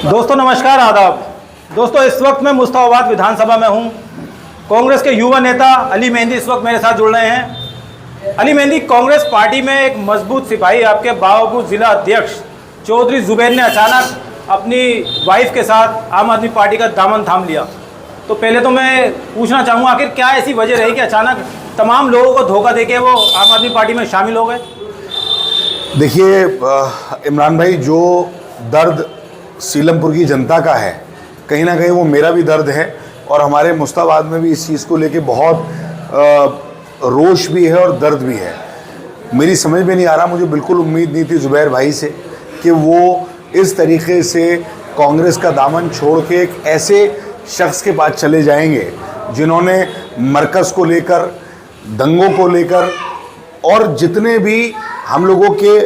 दोस्तों नमस्कार, आदाब। दोस्तों इस वक्त मैं मुस्ताबाद विधानसभा में हूं। कांग्रेस के युवा नेता अली मेहंदी इस वक्त मेरे साथ जुड़ रहे हैं। अली मेहंदी, कांग्रेस पार्टी में एक मजबूत सिपाही आपके बावजूद जिला अध्यक्ष चौधरी जुबैर ने अचानक अपनी वाइफ के साथ आम आदमी पार्टी का दामन थाम लिया। तो पहले तो मैं पूछना चाहूँगा, आखिर क्या ऐसी वजह रही कि अचानक तमाम लोगों को धोखा देके वो आम आदमी पार्टी में शामिल हो गए? देखिए इमरान भाई, जो दर्द सीलमपुर की जनता का है, कहीं ना कहीं वो मेरा भी दर्द है और हमारे मुस्ताबाद में भी इस चीज़ को लेके बहुत रोष भी है और दर्द भी है। मेरी समझ में नहीं आ रहा, मुझे बिल्कुल उम्मीद नहीं थी जुबैर भाई से कि वो इस तरीके से कांग्रेस का दामन छोड़ के एक ऐसे शख्स के पास चले जाएंगे जिन्होंने मरकज़ को लेकर, दंगों को लेकर और जितने भी हम लोगों के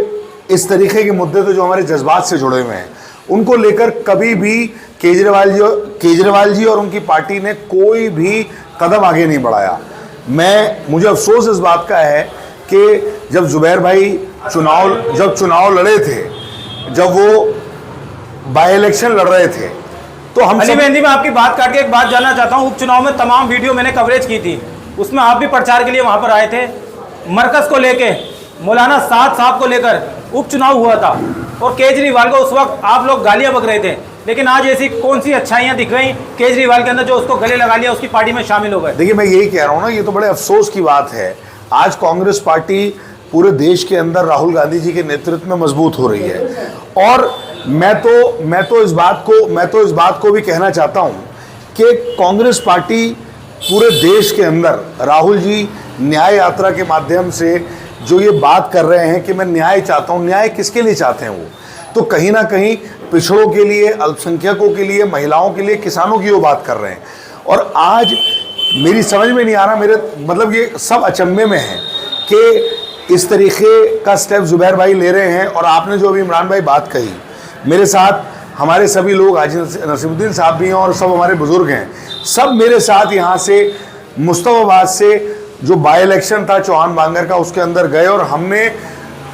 इस तरीके के मुद्दे तो जो हमारे जज्बात से जुड़े हुए हैं उनको लेकर कभी भी केजरीवाल जी और उनकी पार्टी ने कोई भी कदम आगे नहीं बढ़ाया। मुझे अफसोस इस बात का है कि जब जुबैर भाई चुनाव लड़े थे, जब वो बाई इलेक्शन लड़ रहे थे, तो हम अली मेहंदी, मैं आपकी बात काट के एक बात जानना चाहता हूँ। उपचुनाव में तमाम वीडियो मैंने कवरेज की थी, उसमें आप भी प्रचार के लिए वहां पर आए थे। मरकज को लेके, मौलाना साद साहब को लेकर उपचुनाव हुआ था और केजरीवाल को उस वक्त आप लोग गालियां बक रहे थे, लेकिन आज ऐसी कौन सी अच्छाइयां दिख रही केजरीवाल के अंदर जो उसको गले लगा लिया, उसकी पार्टी में शामिल हो गए? देखिए, मैं यही कह रहा हूँ ना, ये तो बड़े अफसोस की बात है। आज कांग्रेस पार्टी पूरे देश के अंदर राहुल गांधी जी के नेतृत्व में मजबूत हो रही है और मैं तो इस बात को भी कहना चाहता हूँ कि कांग्रेस पार्टी पूरे देश के अंदर, राहुल जी न्याय यात्रा के माध्यम से जो ये बात कर रहे हैं कि मैं न्याय चाहता हूँ, न्याय किसके लिए चाहते हैं वो? तो कहीं ना कहीं पिछड़ों के लिए, अल्पसंख्यकों के लिए, महिलाओं के लिए, किसानों की वो बात कर रहे हैं। और आज मेरी समझ में नहीं आ रहा, मेरे मतलब ये सब अचंभे में है कि इस तरीके का स्टेप जुबैर भाई ले रहे हैं। और आपने जो अभी इमरान भाई बात कही, मेरे साथ हमारे सभी लोग, हाजी नसीमुद्दीन साहब भी हैं और सब हमारे बुजुर्ग हैं, सब मेरे साथ यहाँ से मुस्ताबाद से जो बाई इलेक्शन था चौहान बांगर का, उसके अंदर गए और हमने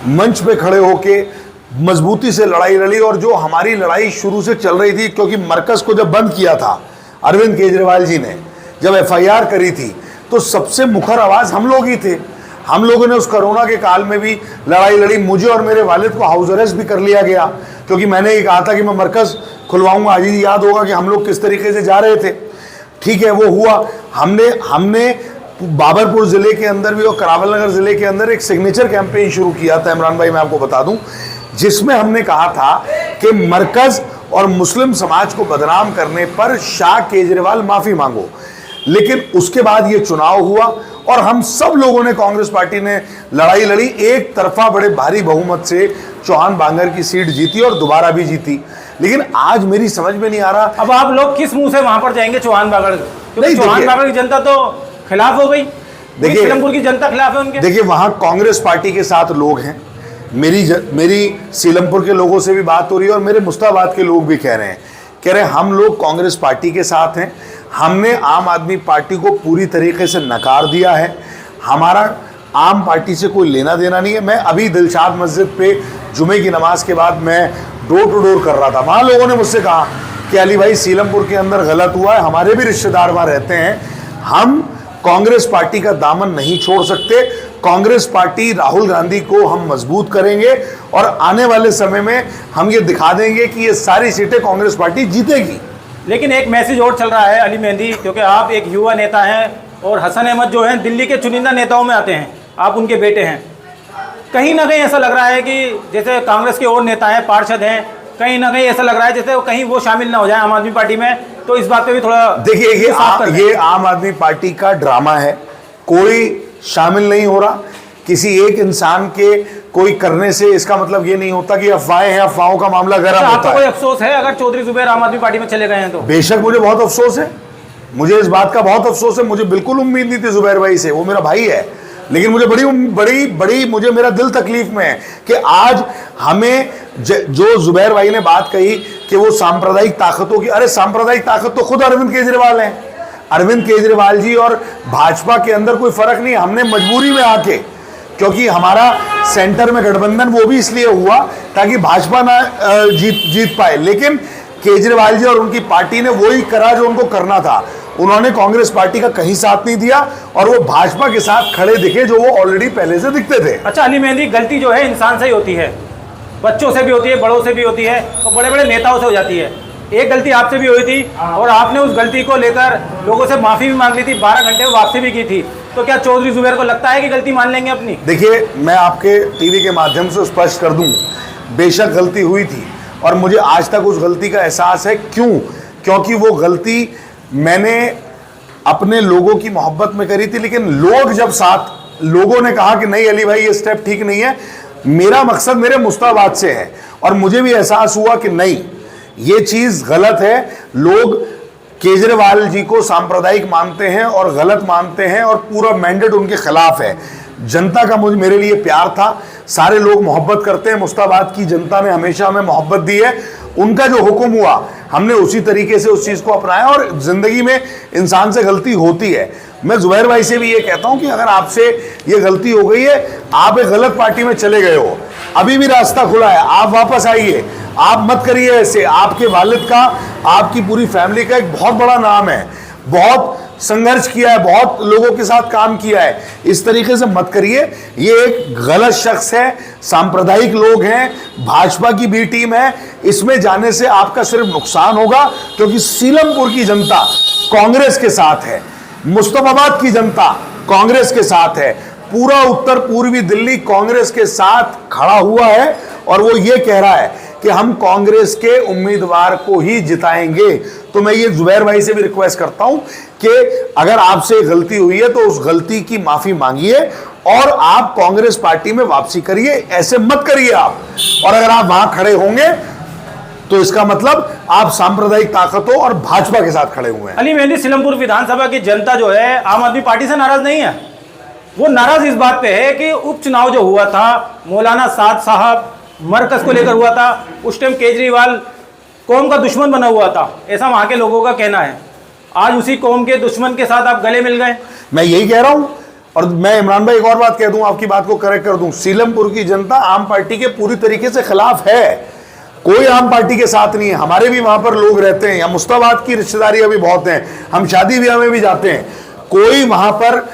मंच पे खड़े होके मजबूती से लड़ाई लड़ी। और जो हमारी लड़ाई शुरू से चल रही थी, क्योंकि मरकज़ को जब बंद किया था अरविंद केजरीवाल जी ने, जब FIR करी थी, तो सबसे मुखर आवाज़ हम लोग ही थे। हम लोगों ने उस कोरोना के काल में भी लड़ाई लड़ी। मुझे और मेरे वालिद को हाउस अरेस्ट भी कर लिया गया, क्योंकि मैंने ये कहा था कि मैं मरकज़ खुलवाऊंगा। आज ही याद होगा कि हम लोग किस तरीके से जा रहे थे। ठीक है, वो हुआ। हमने बाबरपुर ज़िले के अंदर भी और करावल नगर ज़िले के अंदर एक सिग्नेचर कैंपेन शुरू किया था, इमरान भाई मैं आपको बता दूं, जिसमें हमने कहा था कि मरकज़ और मुस्लिम समाज को बदनाम करने पर शाह केजरीवाल माफ़ी मांगो। लेकिन उसके बाद ये चुनाव हुआ और हम सब लोगों ने, कांग्रेस पार्टी ने लड़ाई लड़ी, एक तरफा बड़े भारी बहुमत से चौहान बांगर की सीट जीती और दोबारा भी जीती। लेकिन आज मेरी समझ में नहीं आ रहा, अब आप लोग किस मुंह से वहां पर जाएंगे चौहान बांगर? क्योंकि चौहान बांगर की जनता तो खिलाफ हो गई। देखिए, सीलमपुर की जनता खिलाफ है उनके। देखिए, वहां कांग्रेस पार्टी के साथ लोग हैं। मेरी सीलमपुर के लोगों से भी बात हो रही है और मेरे मुस्ताबाद के लोग भी कह रहे हैं हम लोग कांग्रेस पार्टी के साथ हैं। हमने आम आदमी पार्टी को पूरी तरीके से नकार दिया है। हमारा आम पार्टी से कोई लेना देना नहीं है। मैं अभी दिलशाद मस्जिद पे जुमे की नमाज के बाद मैं डोर टू डोर कर रहा था। वहाँ लोगों ने मुझसे कहा कि अली भाई, सीलमपुर के अंदर गलत हुआ है, हमारे भी रिश्तेदार वहाँ रहते हैं, हम कांग्रेस पार्टी का दामन नहीं छोड़ सकते। कांग्रेस पार्टी, राहुल गांधी को हम मजबूत करेंगे और आने वाले समय में हम ये दिखा देंगे कि ये सारी सीटें कांग्रेस पार्टी जीतेगी। लेकिन एक मैसेज और चल रहा है अली मेहंदी, क्योंकि आप एक युवा नेता हैं और हसन अहमद जो हैं दिल्ली के चुनिंदा नेताओं में आते हैं, आप उनके बेटे हैं। कहीं ना कहीं ऐसा लग रहा है कि जैसे कांग्रेस के और नेता हैं, पार्षद हैं, कहीं ना कहीं ऐसा लग रहा है जैसे कहीं वो शामिल ना हो जाए आम आदमी पार्टी में। तो इस बात पे भी थोड़ा देखिए, ये आम आदमी पार्टी का ड्रामा है। कोई शामिल नहीं हो रहा। किसी एक इंसान के कोई करने से इसका मतलब ये नहीं होता कि अफवाहें हैं, अफवाहों का मामला गर्म होता है। आपको कोई अफसोस है अगर चौधरी जुबैर आम आदमी पार्टी में चले गए हैं तो? बेशक मुझे बहुत अफसोस है, मुझे इस बात का बहुत अफसोस है। मुझे बिल्कुल उम्मीद नहीं थी जुबैर भाई से, वो मेरा भाई है, लेकिन मुझे मुझे मेरा दिल तकलीफ में है कि आज हमें जो जुबैर भाई ने बात कही कि वो सांप्रदायिक ताकतों की, अरे सांप्रदायिक ताकत तो खुद अरविंद केजरीवाल हैं। अरविंद केजरीवाल जी और भाजपा के अंदर कोई फर्क नहीं। हमने मजबूरी में आके, क्योंकि हमारा सेंटर में गठबंधन वो भी इसलिए हुआ ताकि भाजपा ना जीत पाए, लेकिन केजरीवाल जी और उनकी पार्टी ने वही करा जो उनको करना था। उन्होंने कांग्रेस पार्टी का कहीं साथ नहीं दिया और वो भाजपा के साथ खड़े दिखे जो वो ऑलरेडी पहले से दिखते थे। अच्छा अली मेहंदी, गलती जो है इंसान से ही होती है, बच्चों से भी होती है, बड़ों से भी होती है और बड़े बड़े नेताओं से हो जाती है। एक गलती आपसे भी हुई थी और आपने उस गलती को लेकर लोगों से माफ़ी भी मांग ली थी, 12 घंटे में वापसी भी की थी। तो क्या चौधरी जुबैर को लगता है कि गलती मान लेंगे अपनी? देखिए, मैं आपके टीवी के माध्यम से स्पष्ट कर दूं, बेशक गलती हुई थी और मुझे आज तक उस गलती का एहसास है। क्योंकि वो गलती मैंने अपने लोगों की मोहब्बत में करी थी, लेकिन लोगों ने कहा कि नहीं अली भाई ये स्टेप ठीक नहीं है। मेरा मकसद मेरे मुस्ताबाद से है और मुझे भी एहसास हुआ कि नहीं ये चीज गलत है। लोग केजरीवाल जी को सांप्रदायिक मानते हैं और गलत मानते हैं और पूरा मैंडेट उनके खिलाफ है। जनता का मेरे लिए प्यार था, सारे लोग मोहब्बत करते हैं, मुस्ताबाद की जनता ने हमेशा हमें मोहब्बत दी है। उनका जो हुक्म हुआ हमने उसी तरीके से उस चीज़ को अपनाया और जिंदगी में इंसान से गलती होती है। मैं जुबैर भाई से भी ये कहता हूं कि अगर आपसे ये गलती हो गई है, आप एक गलत पार्टी में चले गए हो, अभी भी रास्ता खुला है, आप वापस आइए, आप मत करिए ऐसे। आपके वालिद का, आपकी पूरी फैमिली का एक बहुत बड़ा नाम है, बहुत संघर्ष किया है, बहुत लोगों के साथ काम किया है, इस तरीके से मत करिए। ये एक गलत शख्स है, सांप्रदायिक लोग हैं, भाजपा की बी टीम है, इसमें जाने से आपका सिर्फ नुकसान होगा। क्योंकि सीलमपुर की जनता कांग्रेस के साथ है, मुस्तफाबाद की जनता कांग्रेस के साथ है, पूरा उत्तर पूर्वी दिल्ली कांग्रेस के साथ खड़ा हुआ है और वो ये कह रहा है कि हम कांग्रेस के उम्मीदवार को ही जिताएंगे। तो मैं ये जुबैर भाई से भी रिक्वेस्ट करता हूं कि अगर आपसे गलती हुई है तो उस गलती की माफी मांगिए और आप कांग्रेस पार्टी में वापसी करिए, ऐसे मत करिए आप। और अगर आप वहां खड़े होंगे तो इसका मतलब आप सांप्रदायिक ताकतों और भाजपा के साथ खड़े हुए हैं। अली मेहंदी, सीलमपुर विधानसभा की जनता जो है आम आदमी पार्टी से नाराज नहीं है। वो नाराज इस बात पे है कि उपचुनाव जो हुआ था मौलाना साद साहब मरकज को लेकर हुआ था, उस टाइम केजरीवाल कौम का दुश्मन बना हुआ था, ऐसा वहां के लोगों का कहना है। आज उसी कौम के दुश्मन के साथ आप गले मिल गए। मैं यही कह रहा हूं और मैं इमरान भाई एक और बात कह दूं, आपकी बात को करेक्ट कर दूं। सीलमपुर की जनता आम पार्टी के पूरी तरीके से खिलाफ है, कोई आम पार्टी के साथ नहीं है। हमारे भी वहां पर लोग रहते हैं, या मुस्ताबाद की रिश्तेदारियां भी बहुत हैं, हम शादी ब्याह में भी जाते हैं, कोई वहां पर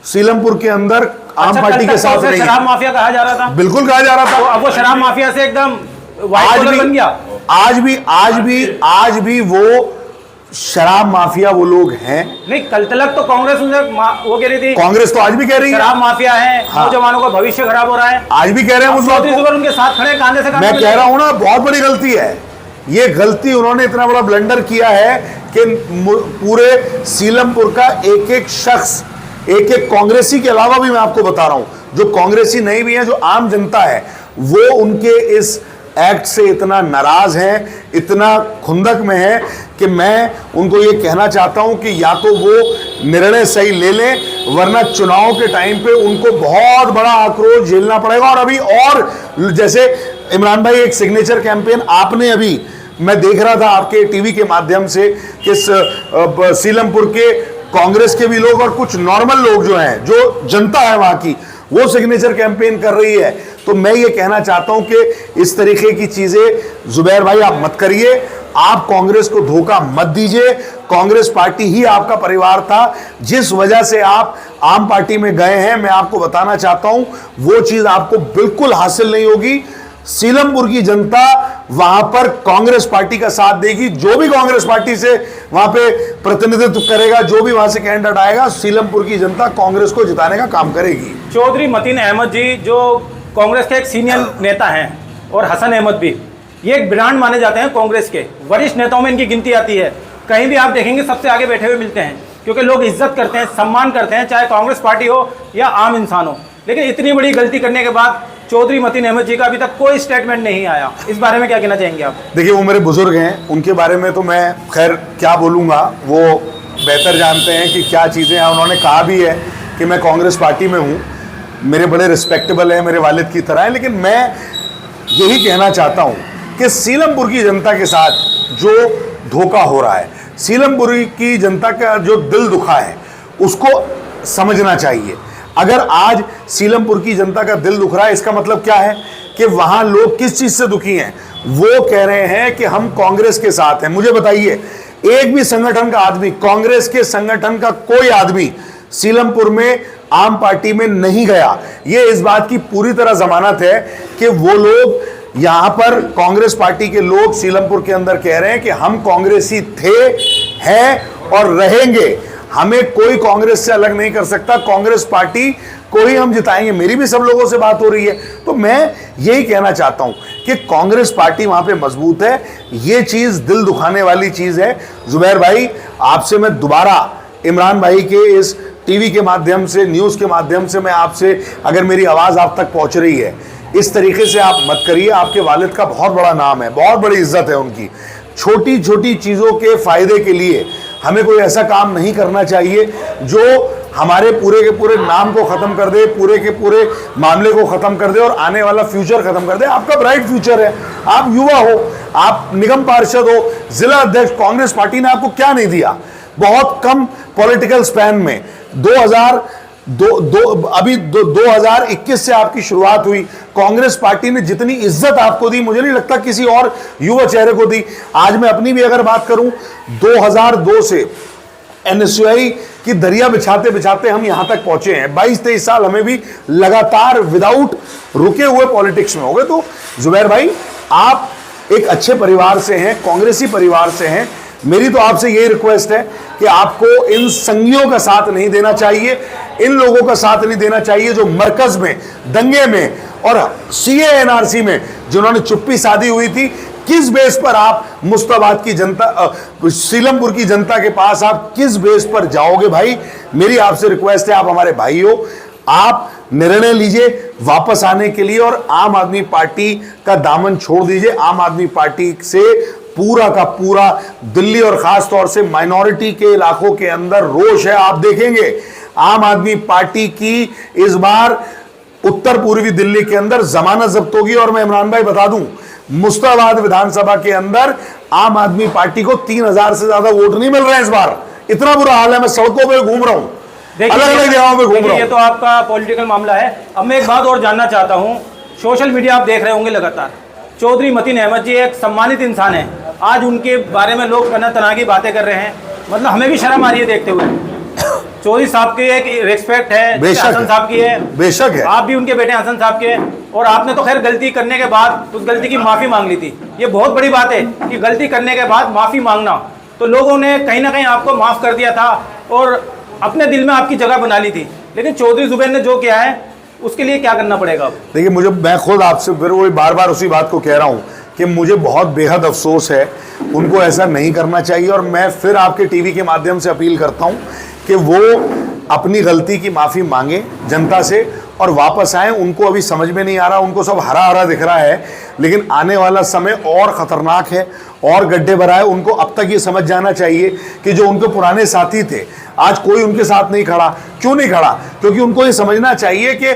सीलमपुर के अंदर आम पार्टी के साथ नहीं। शराब माफिया कहा जा रहा था, बिल्कुल कहा जा रहा था। अब वो शराब माफिया से एकदम वाइट कॉलर बन गया। आज भी वो शराब माफिया वो लोग हैं। नहीं, कल तक तो कांग्रेस वो कह रही थी, कांग्रेस तो आज भी कह रही है शराब माफिया है, हाँ। नौजवानों का भविष्य खराब हो रहा है, आज भी कह रहे हैं चौधरी जुबैर उनके साथ खड़े कांधे से कांधे। मैं कह रहा हूं ना, बहुत बड़ी गलती है ये। गलती उन्होंने इतना बड़ा ब्लंडर किया है कि पूरे सीलमपुर का एक एक शख्स, एक एक कांग्रेसी के अलावा भी मैं आपको बता रहा हूं, जो कांग्रेसी नहीं भी है, जो आम जनता है, वो उनके इस एक्ट से इतना नाराज हैं, इतना खुंदक में है कि मैं उनको ये कहना चाहता हूं कि या तो वो निर्णय सही ले लें, वरना चुनाव के टाइम पे उनको बहुत बड़ा आक्रोश झेलना पड़ेगा। और अभी और जैसे इमरान भाई एक सिग्नेचर कैंपेन आपने अभी, मैं देख रहा था आपके टीवी के माध्यम से कि सीलमपुर के कांग्रेस के भी लोग और कुछ नॉर्मल लोग जो हैं, जो जनता है वहां की, वो सिग्नेचर कैंपेन कर रही है। तो मैं ये कहना चाहता हूं कि इस तरीके की चीजें जुबैर भाई आप मत करिए, आप कांग्रेस को धोखा मत दीजिए। कांग्रेस पार्टी ही आपका परिवार था, जिस वजह से आप आम पार्टी में गए हैं, मैं आपको बताना चाहता हूं वो चीज आपको बिल्कुल हासिल नहीं होगी। सीलमपुर की जनता वहां पर कांग्रेस पार्टी का साथ देगी, जो भी कांग्रेस पार्टी से वहां पे प्रतिनिधित्व करेगा, जो भी वहां से कैंडिडेट आएगा, सीलमपुर की जनता कांग्रेस को जिताने का काम करेगी। चौधरी मतीन अहमद जी जो कांग्रेस के एक सीनियर नेता हैं, और हसन अहमद भी, ये एक ब्रांड माने जाते हैं कांग्रेस के, वरिष्ठ नेताओं में इनकी गिनती आती है। कहीं भी आप देखेंगे सबसे आगे बैठे हुए मिलते हैं, क्योंकि लोग इज्जत करते हैं, सम्मान करते हैं, चाहे कांग्रेस पार्टी हो या आम इंसान हो। लेकिन इतनी बड़ी गलती करने के बाद चौधरी मतीन अहमद जी का अभी तक कोई स्टेटमेंट नहीं आया, इस बारे में क्या कहना चाहेंगे आप? देखिए, वो मेरे बुजुर्ग हैं, उनके बारे में तो मैं खैर क्या बोलूँगा, वो बेहतर जानते हैं कि क्या चीज़ें हैं। उन्होंने कहा भी है कि मैं कांग्रेस पार्टी में हूँ, मेरे बड़े रिस्पेक्टेबल हैं, मेरे वालिद की तरह है। लेकिन मैं यही कहना चाहता हूँ कि सीलमपुर की जनता के साथ जो धोखा हो रहा है, सीलमपुर की जनता का जो दिल दुखा है, उसको समझना चाहिए। अगर आज सीलमपुर की जनता का दिल दुख रहा है, इसका मतलब क्या है कि वहाँ लोग किस चीज़ से दुखी हैं? वो कह रहे हैं कि हम कांग्रेस के साथ हैं। मुझे बताइए, एक भी संगठन का आदमी, कांग्रेस के संगठन का कोई आदमी सीलमपुर में आम पार्टी में नहीं गया। ये इस बात की पूरी तरह जमानत है कि वो लोग यहां पर, कांग्रेस पार्टी के लोग सीलमपुर के अंदर कह रहे हैं कि हम कांग्रेसी थे, हैं और रहेंगे। हमें कोई कांग्रेस से अलग नहीं कर सकता। कांग्रेस पार्टी को ही हम जिताएंगे। मेरी भी सब लोगों से बात हो रही है, तो मैं यही कहना चाहता हूं कि कांग्रेस पार्टी वहां पे मजबूत है। ये चीज दिल दुखाने वाली चीज है। जुबैर भाई, आपसे मैं दोबारा, इमरान भाई के इस टीवी के माध्यम से, न्यूज के माध्यम से मैं आपसे, अगर मेरी आवाज आप तक पहुंच रही है, इस तरीके से आप मत करिए। आपके वालिद का बहुत बड़ा नाम है, बहुत बड़ी इज्जत है उनकी। छोटी छोटी चीजों के फायदे के लिए हमें कोई ऐसा काम नहीं करना चाहिए जो हमारे पूरे के पूरे नाम को खत्म कर दे, पूरे के पूरे मामले को खत्म कर दे और आने वाला फ्यूचर खत्म कर दे। आपका ब्राइट फ्यूचर है, आप युवा हो, आप निगम पार्षद हो, जिला अध्यक्ष। कांग्रेस पार्टी ने आपको क्या नहीं दिया? बहुत कम पॉलिटिकल स्पैन में 2021 से आपकी शुरुआत हुई। कांग्रेस पार्टी ने जितनी इज्जत आपको दी, मुझे नहीं लगता किसी और युवा चेहरे को दी। आज मैं अपनी भी अगर बात करूं, 2002 से एनएसयूआई की दरिया बिछाते बिछाते हम यहां तक पहुंचे हैं। 22-23 साल हमें भी लगातार विदाउट रुके हुए पॉलिटिक्स में हो गए। तो जुबैर भाई, आप एक अच्छे परिवार से हैं, कांग्रेसी परिवार से हैं। मेरी तो आपसे यही रिक्वेस्ट है कि आपको इन संगियों का साथ नहीं देना चाहिए, इन लोगों का साथ नहीं देना चाहिए जो मरकज में, दंगे में और सीए एनआरसी में जिन्होंने चुप्पी साधी हुई थी। किस बेस पर आप मुस्ताबाद की जनता, सीलमपुर की जनता के पास आप किस बेस पर जाओगे? भाई, मेरी आपसे रिक्वेस्ट है, आप हमारे भाई हो, आप निर्णय लीजिए वापस आने के लिए और आम आदमी पार्टी का दामन छोड़ दीजिए। आम आदमी पार्टी से पूरा का पूरा दिल्ली और खास तौर से माइनॉरिटी के इलाकों के अंदर रोष है। आप देखेंगे आम आदमी पार्टी की इस बार उत्तर पूर्वी दिल्ली के अंदर जमानत जब्त होगी। और मैं इमरान भाई बता दूं, मुस्ताबाद विधानसभा के अंदर आम आदमी पार्टी को 3000 से ज्यादा वोट नहीं मिल रहे हैं इस बार। इतना बुरा हाल है। मैं सड़कों पे घूम रहा हूं, अलग अलग जगहों पे घूम रहा हूं। ये तो आपका पॉलिटिकल मामला है। अब मैं एक बात और जानना चाहता हूं, सोशल मीडिया आप देख रहे होंगे लगातार, चौधरी मतीन अहमद जी एक सम्मानित इंसान है। आज उनके बारे में लोग तना की बातें कर रहे हैं, मतलब हमें भी शर्म आ रही है देखते हुए। चौधरी साहब की एक रिस्पेक्ट है, हसन साहब की है, बेशक है, आप भी उनके बेटे हसन साहब के, और आपने तो खैर गलती करने के बाद उस गलती की माफ़ी मांग ली थी। ये बहुत बड़ी बात है कि गलती करने के बाद माफ़ी मांगना। तो लोगों ने कहीं ना कहीं आपको माफ़ कर दिया था और अपने दिल में आपकी जगह बना ली थी। लेकिन चौधरी जुबैर ने जो किया है उसके लिए क्या करना पड़ेगा? देखिए, मैं खुद आपसे फिर वही बार बार उसी बात को कह रहा हूं कि मुझे बहुत बेहद अफसोस है। उनको ऐसा नहीं करना चाहिए और मैं फिर आपके टीवी के माध्यम से अपील करता हूं कि वो अपनी गलती की माफ़ी मांगे जनता से और वापस आए। उनको अभी समझ में नहीं आ रहा, उनको सब हरा हरा दिख रहा है, लेकिन आने वाला समय और ख़तरनाक है और गड्ढे भरा है। उनको अब तक ये समझ जाना चाहिए कि जो उनके पुराने साथी थे, आज कोई उनके साथ नहीं खड़ा। क्यों नहीं खड़ा? क्योंकि उनको ये समझना चाहिए कि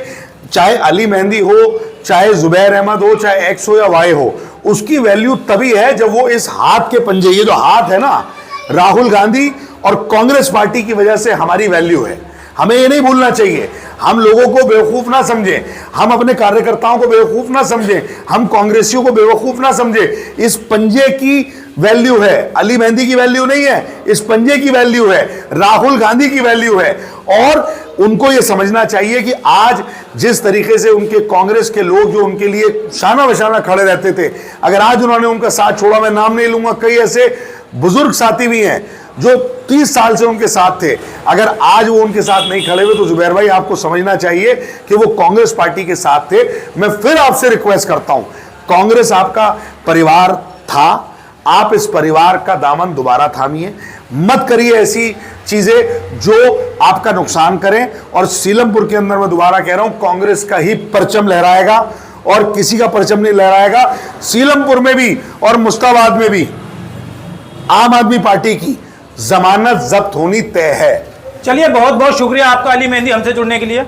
चाहे अली मेहंदी हो, चाहे जुबैर अहमद हो, चाहे एक्स हो या वाई हो, उसकी वैल्यू तभी है जब वो इस हाथ के पंजे, ये जो हाथ है ना, राहुल गांधी और कांग्रेस पार्टी की वजह से हमारी वैल्यू है। हमें ये नहीं भूलना चाहिए। हम लोगों को बेवकूफ ना समझें, हम अपने कार्यकर्ताओं को बेवकूफ ना समझें, हम कांग्रेसियों को बेवकूफ ना समझें। इस पंजे की वैल्यू है, अली मेहंदी की वैल्यू नहीं है, इस पंजे की वैल्यू है, राहुल गांधी की वैल्यू है। और उनको ये समझना चाहिए कि आज जिस तरीके से उनके कांग्रेस के लोग जो उनके लिए शाना बशाना खड़े रहते थे, अगर आज उन्होंने उनका साथ छोड़ा, मैं नाम नहीं लूंगा, कई ऐसे बुजुर्ग साथी भी हैं जो 30 साल से उनके साथ थे, अगर आज वो उनके साथ नहीं खड़े हुए तो जुबैर भाई आपको समझना चाहिए कि वो कांग्रेस पार्टी के साथ थे। मैं फिर आपसे रिक्वेस्ट करता हूं, कांग्रेस आपका परिवार था, आप इस परिवार का दामन दोबारा थामिए, मत करिए ऐसी चीजें जो आपका नुकसान करें। और सीलमपुर के अंदर मैं दोबारा कह रहा हूं, कांग्रेस का ही परचम लहराएगा और किसी का परचम नहीं लहराएगा। सीलमपुर में भी और मुस्ताबाद में भी आम आदमी पार्टी की जमानत जब्त होनी तय है। चलिए, बहुत बहुत शुक्रिया आपका अली मेहंदी हमसे जुड़ने के लिए।